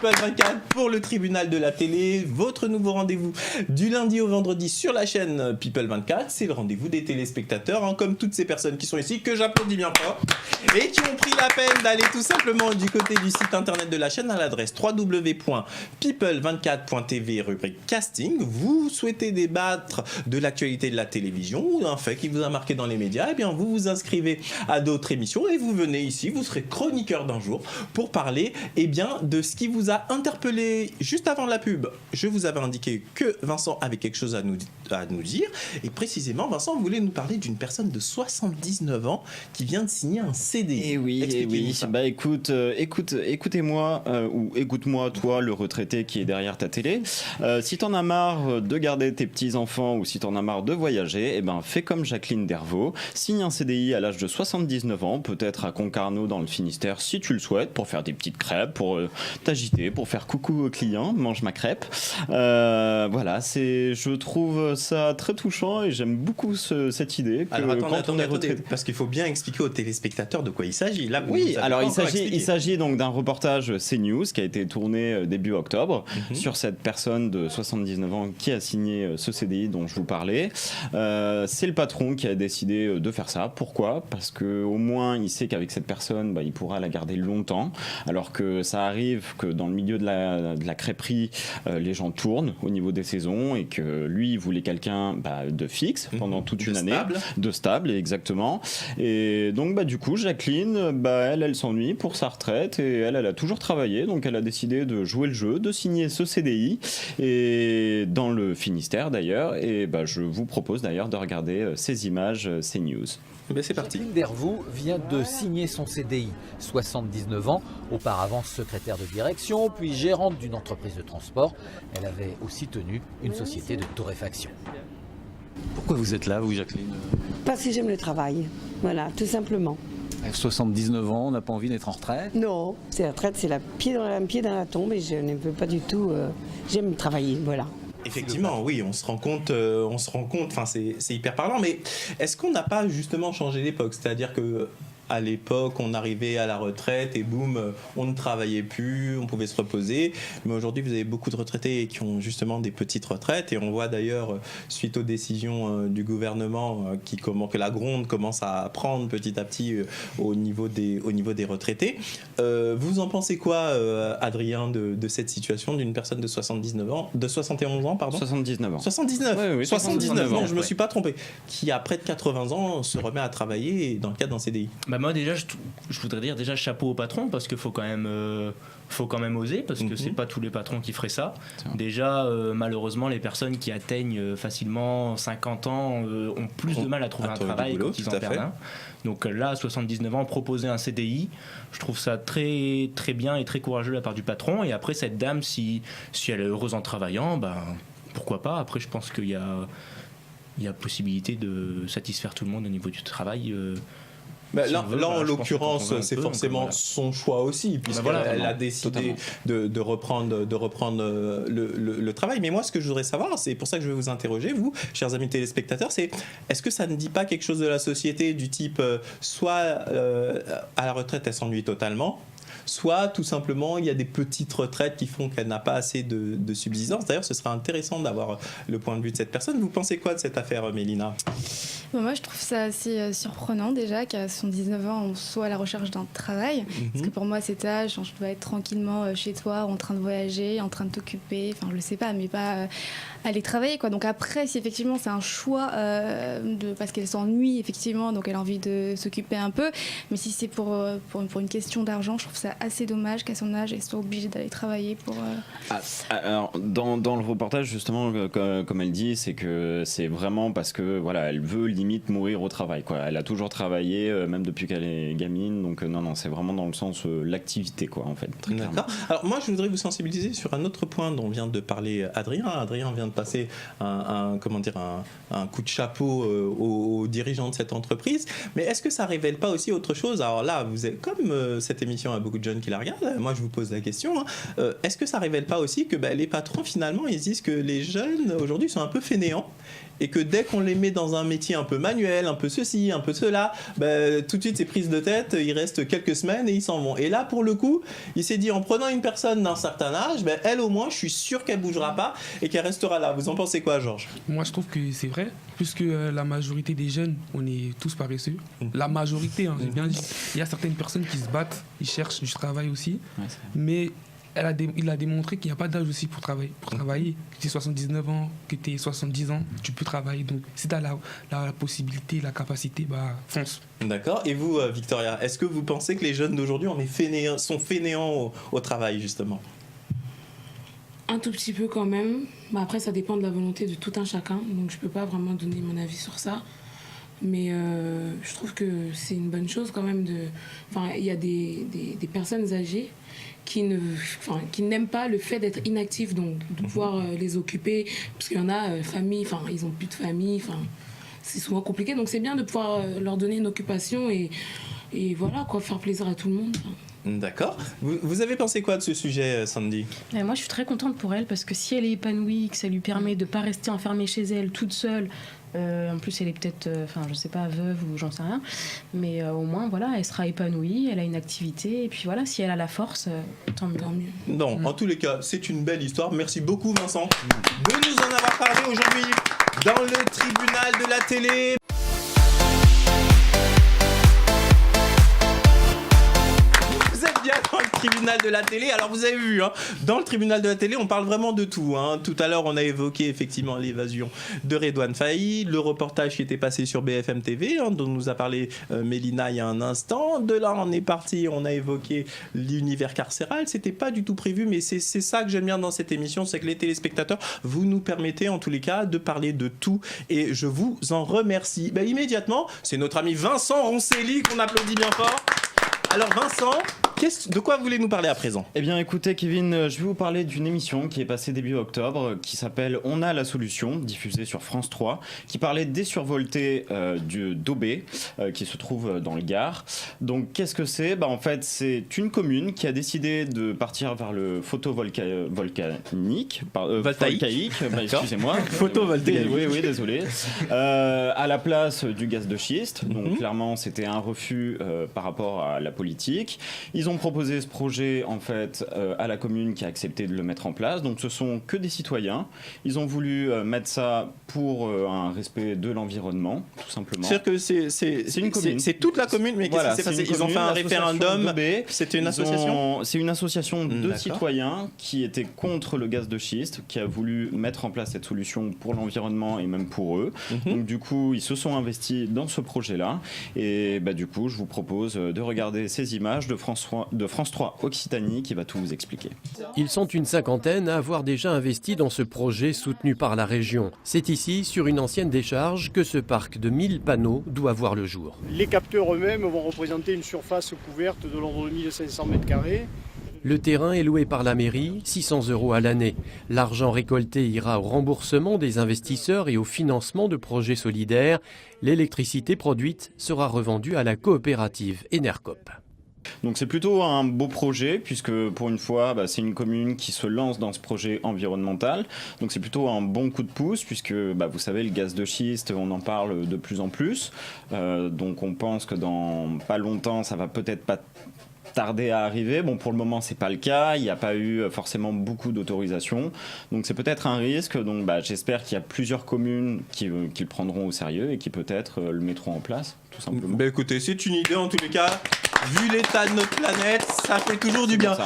People 24 pour le tribunal de la télé, votre nouveau rendez-vous du lundi au vendredi sur la chaîne People 24. C'est le rendez-vous des téléspectateurs, hein, comme toutes ces personnes qui sont ici, que j'applaudis bien fort, et qui ont pris la peine d'aller tout simplement du côté du site internet de la chaîne à l'adresse www.people24.tv, rubrique casting. Vous souhaitez débattre de l'actualité de la télévision ou d'un fait qui vous a marqué dans les médias, eh bien vous vous inscrivez à d'autres émissions et vous venez ici, vous serez chroniqueur d'un jour pour parler bien de ce qui vous a interpellé. Juste avant la pub, je vous avais indiqué que Vincent avait quelque chose à nous dire, et précisément Vincent voulait nous parler d'une personne de 79 ans qui vient de signer un CDI. Et oui. Bah écoutez-moi ou écoute-moi toi le retraité qui est derrière ta télé. Si t'en as marre de garder tes petits enfants ou si t'en as marre de voyager, eh ben fais comme Jacqueline Dervaux, signe un CDI à l'âge de 79 ans, peut-être à Concarneau dans le Finistère si tu le souhaites, pour faire des petites crêpes, pour t'agiter, pour faire coucou aux clients, mange ma crêpe. Voilà, je trouve ça très touchant et j'aime beaucoup cette idée. Alors attendez, parce qu'il faut bien expliquer aux téléspectateurs de quoi il s'agit. Là, alors il s'agit donc d'un reportage CNews qui a été tourné début octobre sur cette personne de 79 ans qui a signé ce CDI dont je vous parlais. C'est le patron qui a décidé de faire ça. Pourquoi ? Parce qu'au moins il sait qu'avec cette personne, il pourra la garder longtemps, alors que ça arrive que dans le milieu de la crêperie, les gens tournent au niveau des saisons et que lui il voulait quelqu'un de fixe pendant toute une année, de stable exactement. Et donc du coup Jacqueline, elle s'ennuie pour sa retraite et elle a toujours travaillé, donc elle a décidé de jouer le jeu, de signer ce CDI et dans le Finistère d'ailleurs. Et je vous propose d'ailleurs de regarder ces images CNews. C'est parti. Jacqueline Dervaux vient de signer son CDI. 79 ans, auparavant secrétaire de direction, puis gérante d'une entreprise de transport. Elle avait aussi tenu une société de torréfaction. Pourquoi vous êtes là, vous, Jacqueline ? Parce que j'aime le travail, voilà, tout simplement. À 79 ans, on n'a pas envie d'être en retraite ? Non, c'est la retraite, c'est un pied dans la tombe et je ne veux pas du tout... j'aime travailler, voilà. Effectivement, oui, on se rend compte, enfin, c'est hyper parlant, mais est-ce qu'on n'a pas justement changé d'époque ? C'est-à-dire que à l'époque, on arrivait à la retraite et boum, on ne travaillait plus, on pouvait se reposer. Mais aujourd'hui, vous avez beaucoup de retraités qui ont justement des petites retraites. Et on voit d'ailleurs, suite aux décisions du gouvernement, que la gronde commence à prendre petit à petit au niveau des retraités. Vous en pensez quoi, Adrien, de cette situation d'une personne de 71 ans, pardon ? 79 ans. 79 Oui, 79 ans, je ne me suis pas trompé. Qui, à près de 80 ans, se remet à travailler dans le cadre d'un CDI. Moi déjà je voudrais dire déjà chapeau au patron parce qu'il faut quand même oser parce que c'est pas tous les patrons qui feraient ça. Déjà malheureusement les personnes qui atteignent facilement 50 ans ont plus de mal à trouver un travail quand ils en perdent un. Donc là à 79 ans proposer un CDI, je trouve ça très très bien et très courageux de la part du patron. Et après cette dame si elle est heureuse en travaillant, pourquoi pas. Après je pense qu'il y a possibilité de satisfaire tout le monde au niveau du travail. Là, en l'occurrence, c'est forcément son choix aussi, puisqu'elle a décidé de reprendre le travail. Mais moi, ce que je voudrais savoir, c'est pour ça que je vais vous interroger, vous, chers amis téléspectateurs, c'est est-ce que ça ne dit pas quelque chose de la société du type soit à la retraite, elle s'ennuie totalement, soit tout simplement il y a des petites retraites qui font qu'elle n'a pas assez de subsistance. D'ailleurs, ce sera intéressant d'avoir le point de vue de cette personne. Vous pensez quoi de cette affaire, Mélina ? Moi, je trouve ça assez surprenant déjà qu'à 79 ans, on soit à la recherche d'un travail. Parce que pour moi, cet âge, je dois être tranquillement chez toi, en train de voyager, en train de t'occuper, enfin, je le sais pas, mais pas aller travailler, quoi. Donc après, si effectivement c'est un choix parce qu'elle s'ennuie, effectivement, donc elle a envie de s'occuper un peu, mais si c'est pour une question d'argent, je trouve ça assez dommage qu'à son âge, elle soit obligée d'aller travailler pour... Alors, dans le reportage, justement, comme elle dit, c'est que c'est vraiment parce que, voilà, elle veut limite mourir au travail, quoi. Elle a toujours travaillé, même depuis qu'elle est gamine, donc non, c'est vraiment dans le sens l'activité, quoi, en fait. Très D'accord. Alors moi, je voudrais vous sensibiliser sur un autre point dont vient de parler Adrien. Adrien vient de passer un coup de chapeau aux dirigeants de cette entreprise. Mais est-ce que ça révèle pas aussi autre chose? Alors là, vous êtes, comme cette émission a beaucoup de jeunes qui la regardent, moi je vous pose la question, hein, est-ce que ça révèle pas aussi que les patrons finalement ils disent que les jeunes aujourd'hui sont un peu fainéants et que dès qu'on les met dans un métier un peu manuel, un peu ceci, un peu cela, tout de suite c'est prise de tête, ils restent quelques semaines et ils s'en vont. Et là pour le coup, il s'est dit en prenant une personne d'un certain âge, elle au moins je suis sûr qu'elle bougera pas et qu'elle restera là. Vous en pensez quoi, Georges? Moi je trouve que c'est vrai, puisque la majorité des jeunes, on est tous paresseux. La majorité, j'ai bien dit. Il y a certaines personnes qui se battent, ils cherchent du travail aussi, mais il a démontré qu'il n'y a pas d'âge aussi pour travailler. Que tu aies 79 ans, que tu aies 70 ans, tu peux travailler. Donc, si tu as la possibilité, la capacité, fonce. D'accord. Et vous, Victoria, est-ce que vous pensez que les jeunes d'aujourd'hui sont fainéants au travail, justement? Un tout petit peu quand même. Après, ça dépend de la volonté de tout un chacun. Donc, je ne peux pas vraiment donner mon avis sur ça. Mais je trouve que c'est une bonne chose quand même. Il y a des personnes âgées qui n'aiment pas le fait d'être inactifs, donc de pouvoir les occuper, parce qu'il y en a, famille, ils n'ont plus de famille, c'est souvent compliqué, donc c'est bien de pouvoir leur donner une occupation et voilà, faire plaisir à tout le monde. D'accord. Vous avez pensé quoi de ce sujet, Sandy? Moi, je suis très contente pour elle, parce que si elle est épanouie, que ça lui permet de ne pas rester enfermée chez elle, toute seule, en plus elle est peut-être, je sais pas, veuve ou j'en sais rien, mais au moins, voilà, elle sera épanouie, elle a une activité, et puis voilà, si elle a la force, tant mieux. Non, en tous les cas, c'est une belle histoire. Merci beaucoup, Vincent, de nous en avoir parlé aujourd'hui dans le tribunal de la télé. Dans le tribunal de la télé. Alors vous avez vu, dans le tribunal de la télé, on parle vraiment de tout. Tout à l'heure, on a évoqué effectivement l'évasion de Redouane Faïd, le reportage qui était passé sur BFM TV, dont nous a parlé Mélina il y a un instant. De là, on est parti, on a évoqué l'univers carcéral. C'était pas du tout prévu, mais c'est ça que j'aime bien dans cette émission, c'est que les téléspectateurs, vous nous permettez en tous les cas de parler de tout. Et je vous en remercie. Immédiatement, c'est notre ami Vincent Roncelli qu'on applaudit bien fort. Alors Vincent, de quoi voulez-nous parler à présent? Eh bien écoutez Kevin, je vais vous parler d'une émission qui est passée début octobre, qui s'appelle On a la solution, diffusée sur France 3, qui parlait des survoltés d'Aubé, qui se trouve dans le Gard. Donc qu'est-ce que c'est? En fait c'est une commune qui a décidé de partir vers le volcaïque, excusez-moi. Photovoltaïque. Oui, désolé. À la place du gaz de schiste, donc clairement c'était un refus par rapport à la politique. Ils ont proposé ce projet en fait à la commune qui a accepté de le mettre en place. Donc ce sont que des citoyens. Ils ont voulu mettre ça pour un respect de l'environnement, tout simplement. C'est-à-dire que c'est une commune. C'est toute la commune, mais voilà, qu'est-ce qui s'est passé? Ils ont fait un référendum. C'était une association. C'est une association de citoyens qui était contre le gaz de schiste, qui a voulu mettre en place cette solution pour l'environnement et même pour eux. Donc du coup, ils se sont investis dans ce projet-là. Et du coup, je vous propose de regarder ces images de France 3 Occitanie qui va tout vous expliquer. Ils sont une cinquantaine à avoir déjà investi dans ce projet soutenu par la région. C'est ici, sur une ancienne décharge, que ce parc de 1000 panneaux doit voir le jour. Les capteurs eux-mêmes vont représenter une surface couverte de l'ordre de 1500 m². Le terrain est loué par la mairie, 600 € à l'année. L'argent récolté ira au remboursement des investisseurs et au financement de projets solidaires. L'électricité produite sera revendue à la coopérative Enercop. Donc c'est plutôt un beau projet puisque pour une fois c'est une commune qui se lance dans ce projet environnemental. Donc c'est plutôt un bon coup de pouce puisque vous savez le gaz de schiste on en parle de plus en plus. Donc on pense que dans pas longtemps ça va peut-être pas tarder à arriver. Bon, pour le moment, c'est pas le cas. Il n'y a pas eu forcément beaucoup d'autorisation. Donc, c'est peut-être un risque. Donc, j'espère qu'il y a plusieurs communes qui le prendront au sérieux et qui peut-être le mettront en place, tout simplement. Écoutez, c'est une idée en tous les cas. Vu l'état de notre planète, ça fait toujours du bien.